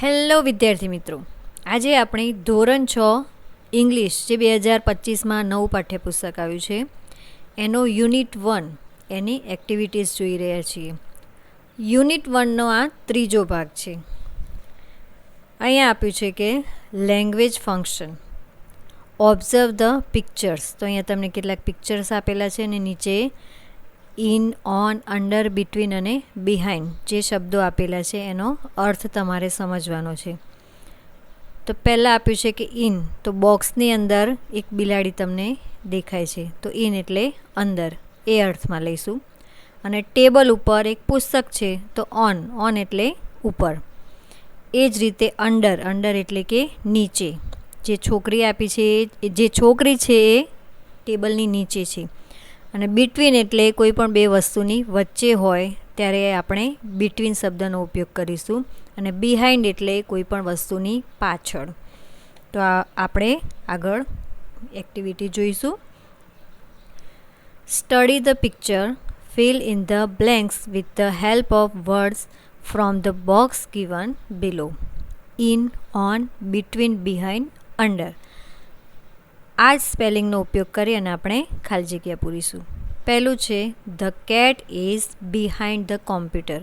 Hello વિદ્યાર્થી મિત્રો, આજે આપણે ધોરણ 6 ઇંગ્લિશ જે 2025માં નવું પાઠ્યપુસ્તક આવ્યું છે એનો યુનિટ 1 એની એક્ટિવિટીઝ જોઈ રહ્યા છીએ. યુનિટ 1નો આ ત્રીજો ભાગ છે. અહીંયા આપ્યું છે કે language function, observe the pictures. તો અહીંયા તમને કેટલાક પિક્ચર્સ આપેલા છે અને નીચે ઇન, ઓન, અંડર, બિટવીન અને બિહાઇન્ડ જે શબ્દો આપેલા છે એનો અર્થ તમારે સમજવાનો છે. તો પહેલાં આપ્યું છે કે ઇન, તો બોક્સની અંદર એક બિલાડી તમને દેખાય છે, તો ઇન એટલે અંદર, એ અર્થમાં લઈશું. અને ટેબલ ઉપર એક પુસ્તક છે, તો ઓન એટલે ઉપર. એ જ રીતે અંડર એટલે કે નીચે. જે છોકરી આપી છે, જે છોકરી છે એ ટેબલની નીચે છે. અને બિટવીન એટલે કોઈ પણ બે વસ્તુની વચ્ચે હોય ત્યારે આપણે બિટવીન શબ્દનો ઉપયોગ કરીશું. અને બિહાઇન્ડ એટલે કોઈ પણ વસ્તુની પાછળ. તો આપણે આગળ એક્ટિવિટી જોઈશું. Study the picture, fill in the blanks with the help of words from the box given below. In, on, between, behind, under. આ જ સ્પેલિંગનો ઉપયોગ કરી અને આપણે ખાલી જગ્યા પૂરીશું. પહેલું છે the cat is behind the computer.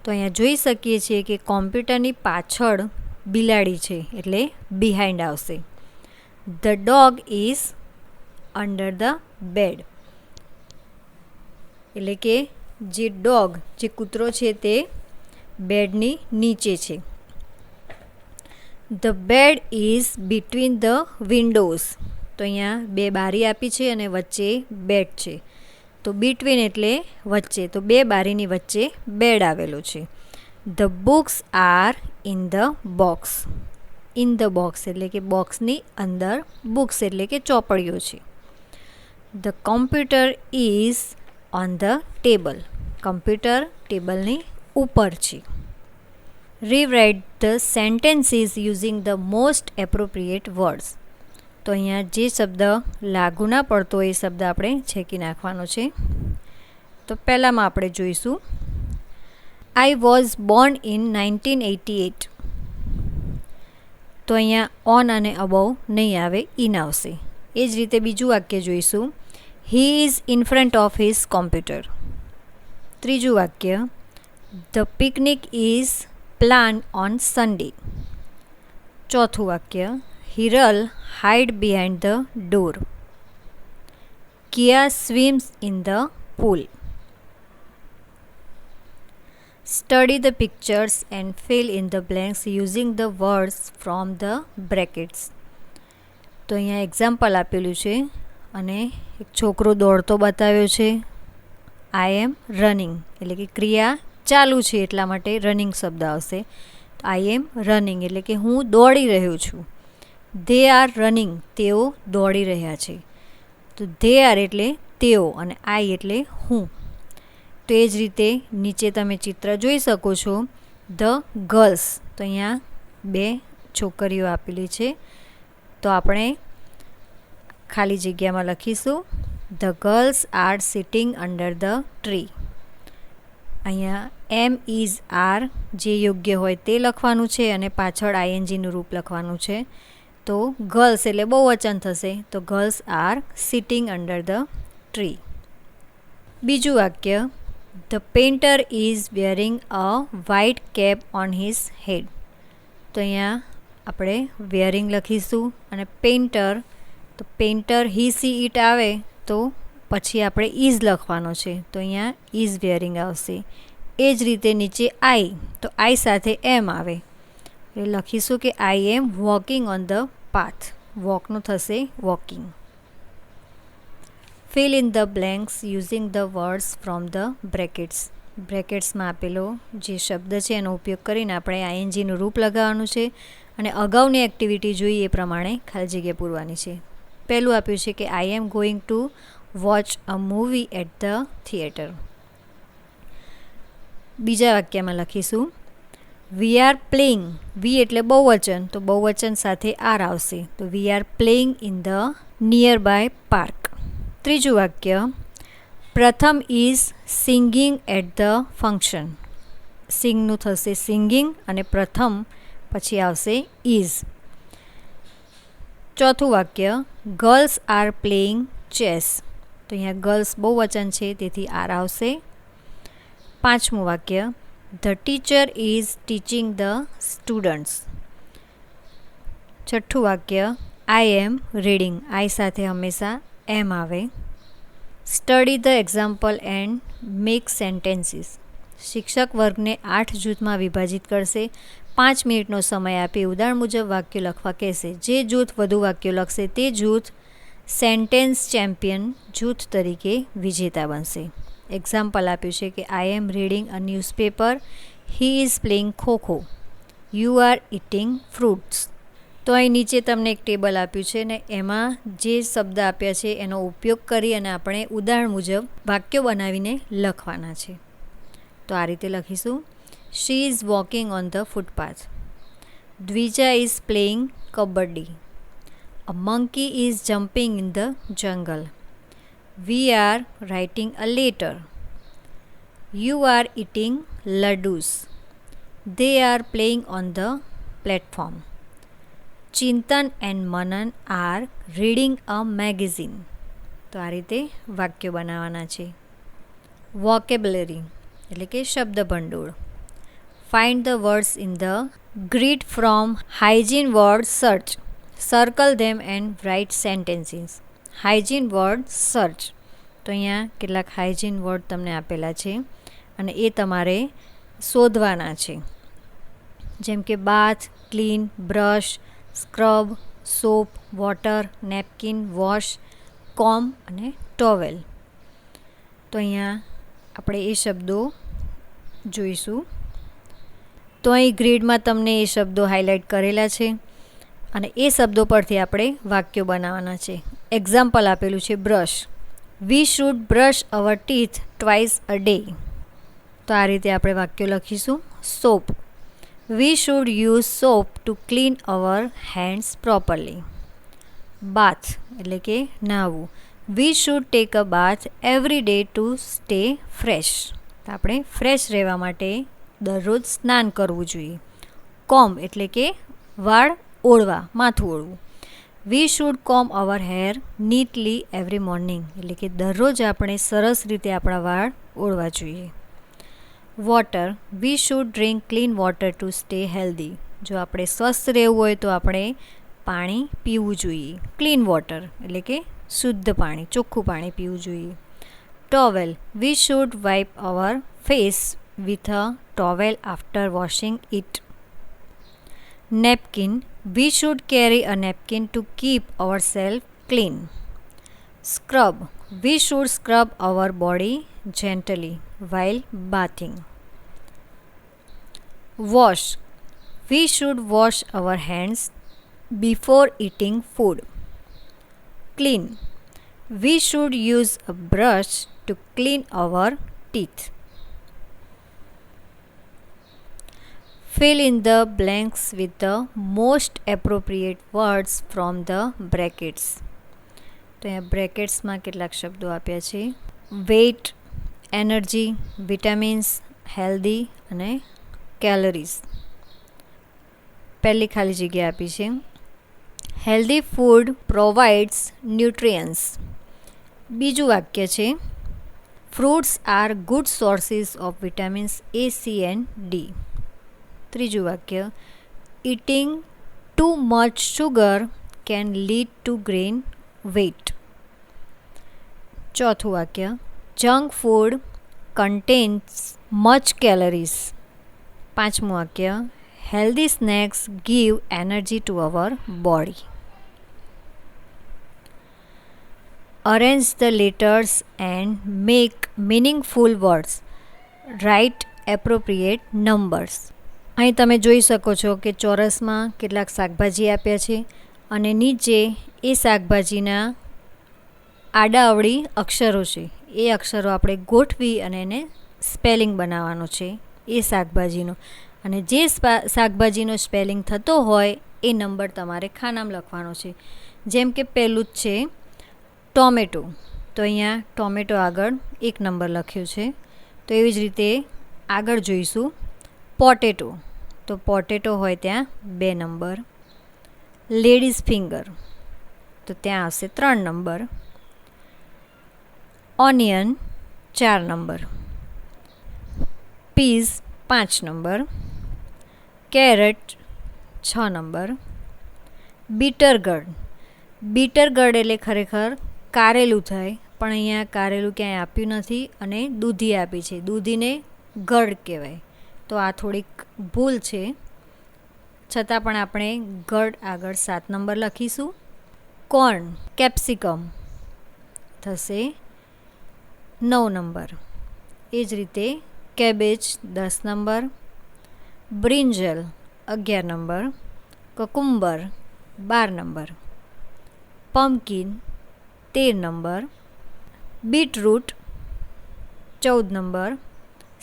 તો અહીંયા જોઈ શકીએ છીએ કે કોમ્પ્યુટરની પાછળ બિલાડી છે એટલે બિહાઇન્ડ આવશે. The dog is under the bed, એટલે કે જે ડોગ, જે કૂતરો છે તે બેડની નીચે છે. The bed is between the windows. તો અહીંયા બે બારી આપી છે અને વચ્ચે બેડ છે, તો બિટવીન એટલે વચ્ચે, તો બે બારીની વચ્ચે બેડ આવેલો છે. The books are in the box. In the box એટલે કે બોક્સની અંદર, બુક્સ એટલે કે ચોપડીઓ છે. The computer is on the table. Computer ટેબલની ઉપર છે. Rewrite the sentences using the most appropriate words. તો અહીંયા જે શબ્દ લાગુ ના પડતો એ શબ્દ આપણે છેકી નાખવાનો છે. તો પહેલાંમાં આપણે જોઈશું આઈ વોઝ બોર્ન ઇન 1988. તો અહીંયા ઓન અને અબવ નહીં આવે, ઇન આવશે. એ જ રીતે બીજું વાક્ય જોઈશું, he is in front of his computer. ત્રીજું વાક્ય, the picnic is plan on Sunday. ચોથું વાક્ય, Hiral hide behind the door. Kia સ્વિમ્સ in the pool. Study the pictures and fill in the blanks using the words from the brackets. તો અહીંયા example આપેલું છે અને એક છોકરો દોડતો બતાવ્યો છે. આઈ એમ રનિંગ એટલે કે ક્રિયા ચાલુ છે એટલા માટે રનિંગ શબ્દ આવશે. આઈ એમ રનિંગ એટલે કે હું દોડી રહ્યો છું. ધે આર રનિંગ, તેઓ દોડી રહ્યા છે. તો ધે આર એટલે તેઓ અને આઈ એટલે હું. તો એ જ રીતે નીચે તમે ચિત્ર જોઈ શકો છો, ધ ગર્લ્સ. તો અહીંયા બે છોકરીઓ આપેલી છે, તો આપણે ખાલી જગ્યામાં લખીશું the girls are sitting under the tree. અહીંયા એમ ઇઝ આર જે યોગ્ય હોય તે લખવાનું છે અને પાછળ આઈએનજીનું રૂપ લખવાનું છે. તો ગર્લ્સ એટલે બહુવચન થશે, તો girls are sitting under the tree. બીજું વાક્ય, the painter is wearing a white cap on his head. તો અહીંયા આપણે વેરિંગ લખીશું અને પેઇન્ટર, તો પેઇન્ટર હી સી ઇટ આવે તો પછી આપણે ઇઝ લખવાનો છે, તો અહીંયા ઇઝ વેરિંગ આવશે. એ જ રીતે નીચે આઈ, તો આઈ સાથે એમ આવે એટલે લખીશું કે I M walking on the path. વોકનું થશે walking. fill in the blanks using the words from the brackets. બ્રેકેટ્સમાં આપેલો જે શબ્દ છે એનો ઉપયોગ કરીને આપણે આઈએનજીનું રૂપ લગાવવાનું છે અને અગાઉની એક્ટિવિટી જોઈ એ પ્રમાણે ખાલી જગ્યા પૂરવાની છે. પહેલું આપ્યું છે કે I am going to watch a movie at the theatre. બીજા વાક્યમાં લખીશું વી આર પ્લેઇંગ. વી એટલે બહુવચન, તો બહુવચન સાથે આર આવશે, તો we are playing in the nearby park. ત્રીજું વાક્ય, Pratham is singing at the function. સિંગનું થશે સિંગિંગ અને પ્રથમ પછી આવશે ઇઝ. ચોથું વાક્ય ગર્લ્સ આર પ્લેઇંગ ચેસ. તો અહીંયા ગર્લ્સ બહુવચન છે તેથી આર આવશે. પાંચમું વાક્ય the teacher is teaching the students. છઠ્ઠું વાક્ય આઈ એમ રીડિંગ. આઈ સાથે હંમેશા એમ આવે. Study the example and make sentences. શિક્ષક વર્ગને 8 જૂથમાં વિભાજિત કરશે. 5 મિનિટનો સમય આપી ઉદાહરણ મુજબ વાક્યો લખવા કહેશે. જે જૂથ વધુ વાક્યો લખશે તે જૂથ સેન્ટેન્સ ચેમ્પિયન જૂથ તરીકે વિજેતા બનશે. એક્ઝામ્પલ આપ્યું છે કે I am reading a newspaper, he is playing kho kho, you are eating fruits. તો અહીં નીચે તમને એક ટેબલ આપ્યું છે ને એમાં જે શબ્દ આપ્યા છે એનો ઉપયોગ કરી અને આપણે ઉદાહરણ મુજબ વાક્યો બનાવીને લખવાના છે. તો આ રીતે લખીશું. She is walking on the footpath. Dwija is playing kabaddi. A monkey is jumping in the jungle. We are writing a letter. You are eating laddus. they are playing on the platform. Chintan and Manan are reading a magazine. તો આ રીતે વાક્યો બનાવવાના છે. Vocabulary એટલે કે શબ્દ ભંડોળ. Find the words in the grid from hygiene word search. Circle them and write sentences. Hygiene word search. તો અહીંયા કેટલાક હાઇજીન વર્ડ તમને આપેલા છે અને એ તમારે શોધવાના છે. જેમ કે bath, clean, brush, scrub, soap, water, napkin, wash, comb અને ટોવેલ. તો અહીંયા આપણે એ શબ્દો જોઈશું. તો અહીં ગ્રીડમાં તમને એ શબ્દો હાઇલાઇટ કરેલા છે અને એ શબ્દો પરથી આપણે વાક્યો બનાવવાના છે. એક્ઝામ્પલ આપેલું છે brush. We should brush our teeth twice a day. તો આ રીતે આપણે વાક્યો લખીશું. Soap. We should use soap to clean our hands properly. Bath એટલે કે નાહવું. We should take a bath every day to stay fresh. તો આપણે ફ્રેશ રહેવા માટે દરરોજ સ્નાન કરવું જોઈએ. કોમ એટલે કે વાળ ઓળવા, માથું ઓળવું. વી શુડ કોમ અવર હેર નીટલી એવરી મોર્નિંગ એટલે કે દરરોજ આપણે સરસ રીતે આપણા વાળ ઓળવા જોઈએ. Water. We should drink clean water to stay healthy. જો આપણે સ્વસ્થ રહેવું હોય તો આપણે પાણી પીવું જોઈએ. ક્લીન વોટર એટલે કે શુદ્ધ પાણી, ચોખ્ખું પાણી પીવું જોઈએ. Towel. We should wipe our face with a towel after washing it. Napkin. We should carry a napkin to keep our self clean. Scrub. We should scrub our body gently while bathing. Wash. We should wash our hands before eating food. Clean. We should use a brush to clean our teeth. Fill in the blanks with the most appropriate words from the brackets. તો અહીંયા બ્રેકેટ્સમાં કેટલાક શબ્દો આપ્યા છે. Weight, energy, vitamins, healthy અને calories. પહેલી ખાલી જગ્યા આપી છે. Healthy food provides nutrients. બીજું વાક્ય છે fruits are good sources of vitamins A, C and D. ત્રીજું વાક્ય eating too much sugar can lead to gain weight. ચોથું વાક્ય junk food contains much calories. પાંચમું વાક્ય healthy snacks give energy to our body. Arrange the letters and make meaningful words. Write appropriate numbers. અહીં તમે જોઈ શકો છો કે ચોરસમાં કેટલાક શાકભાજી આપ્યા છે અને નીચે એ શાકભાજીના આડાઅવળી અક્ષરો છે. એ અક્ષરો આપણે ગોઠવી અને એને સ્પેલિંગ બનાવવાનો છે એ શાકભાજીનો. અને જે શાકભાજીનો સ્પેલિંગ થતો હોય એ નંબર તમારે ખાનામાં લખવાનો છે. જેમ કે પહેલું જ છે ટોમેટો. તો અહીંયા ટોમેટો આગળ 1 નંબર લખ્યો છે. તો એવી જ રીતે આગળ જોઈશું પોટેટો. તો તો પોટેટો હોય ત્યાં 2 નંબર. લેડીઝ ફિંગર તો ત્યાં આવશે 3 number. Onion 4 number. Peas 5 number. Carrot 6 number. Bitter gourd એટલે ખરેખર કારેલું થાય, પણ અહીંયા કારેલું ક્યાંય આપ્યું નથી અને દૂધી આપી છે. દૂધીને ગર્ડ કહેવાય, તો આ થોડીક ભૂલ છે. છતાં પણ આપણે ગર્ડ આગળ 7 નંબર લખીશું. કોર્ન કેપ્સિકમ થશે 9 નંબર. એ જ રીતે cabbage 10 number. Brinjal 11 number. Cucumber 12 number. Pumpkin 13 number. Beetroot 14 number.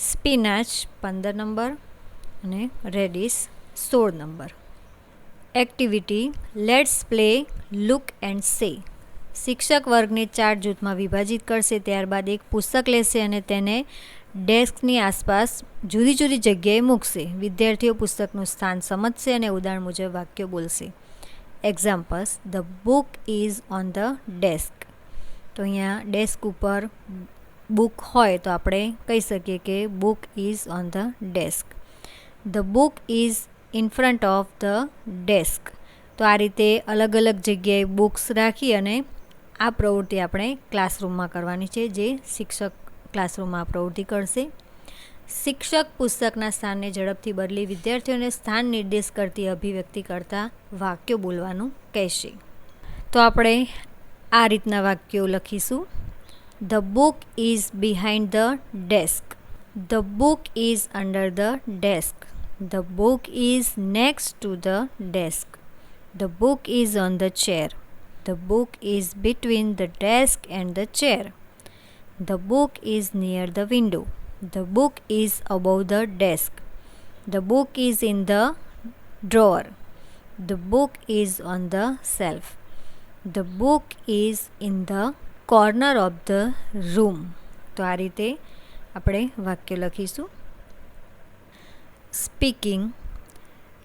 Spinach 15 number અને radish 16 number. Activity let's play look and say. શિક્ષક વર્ગને 4 જૂથમાં વિભાજિત કરશે. ત્યારબાદ એક પુસ્તક લેશે અને તેને ડેસ્કની આસપાસ જુદી જુદી જગ્યાએ મૂકશે. વિદ્યાર્થીઓ પુસ્તકનું સ્થાન સમજશે અને ઉદાહરણ મુજબ વાક્યો બોલશે. Examples: the book is on the desk. તો અહીંયા ડેસ્ક ઉપર બુક હોય તો આપણે કહી શકીએ કે book is on the desk. The book is in front of the desk. તો આ રીતે અલગ અલગ જગ્યાએ બુક્સ રાખી અને આ પ્રવૃત્તિ આપણે ક્લાસરૂમમાં કરવાની છે, જે શિક્ષક ક્લાસરૂમમાં આ પ્રવૃત્તિ કરશે. શિક્ષક પુસ્તકના સ્થાનને ઝડપથી બદલી વિદ્યાર્થીઓને સ્થાન નિર્દેશ કરતી અભિવ્યક્તિ કરતા વાક્યો બોલવાનું કહેશે. તો આપણે આ રીતના વાક્યો લખીશું. The book is behind the desk. The book is under the desk. The book is next to the desk. The book is on the chair. The book is between the desk and the chair. The book is near the window. The book is above the desk. The book is in the drawer. The book is on the shelf. The book is in the corner of the room. તો આ રીતે આપણે વાક્ય લખીશું. Speaking.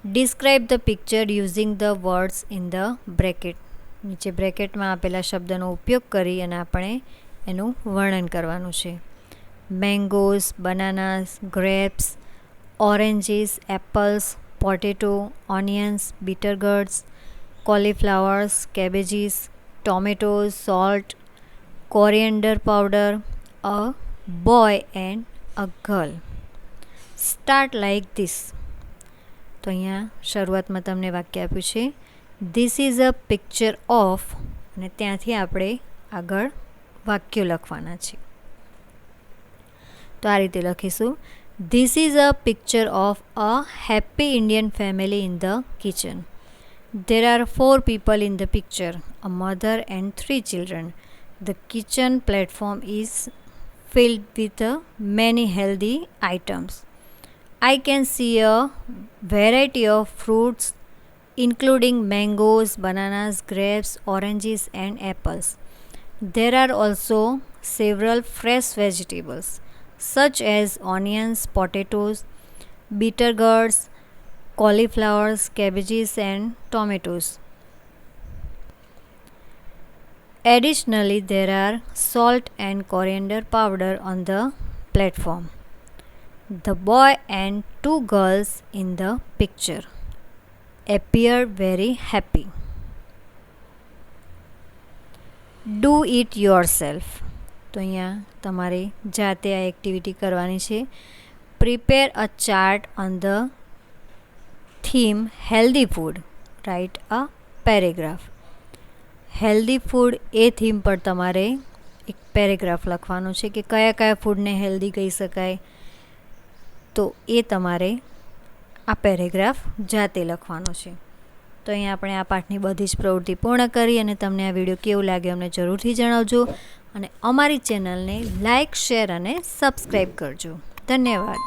Describe the picture using the words in the bracket. નીચે બ્રેકેટમાં આપેલા શબ્દનો ઉપયોગ કરી અને આપણે એનું વર્ણન કરવાનું છે. Mangoes, bananas, grapes, oranges, apples, potato, onions, bitter gourds, cauliflowers, cabbages, tomatoes, salt, coriander powder, a boy and a girl. Start like this. તો અહીંયા શરૂઆતમાં તમને વાક્ય આપ્યું છે this is a picture of, અને ત્યાંથી આપણે આગળ વાક્યો લખવાના છે. તો આ રીતે લખીશું. This is a picture of a happy Indian family in the kitchen. There are 4 people in the picture, a mother and 3 children. The kitchen platform is filled with many healthy items. I can see a variety of fruits including mangoes, bananas, grapes, oranges and apples. There are also several fresh vegetables such as onions, potatoes, bitter gourds, cauliflowers, cabbages and tomatoes. Additionally, there are salt and coriander powder on the platform. The boy and 2 girls in the picture appear very happy. Do it yourself. તો અહીંયા તમારે જાતે આ activity કરવાની છે. Prepare a chart on the theme healthy food. Write a paragraph. Healthy food A theme પર તમારે એક પેરેગ્રાફ લખવાનું છે કે કયા કયા ફૂડને હેલ્ધી કહી શકાય. તો એ તમારે આ પેરેગ્રાફ જાતે લખવાનો છે. તો અહીંયા આપણે આ પાઠની બધી જ પ્રવૃત્તિ પૂર્ણ કરી અને તમને આ વિડીયો કેવું લાગ્યો અમને જરૂરથી જણાવજો અને અમારી ચેનલને લાઇક, શેર અને સબસ્ક્રાઈબ કરજો. ધન્યવાદ.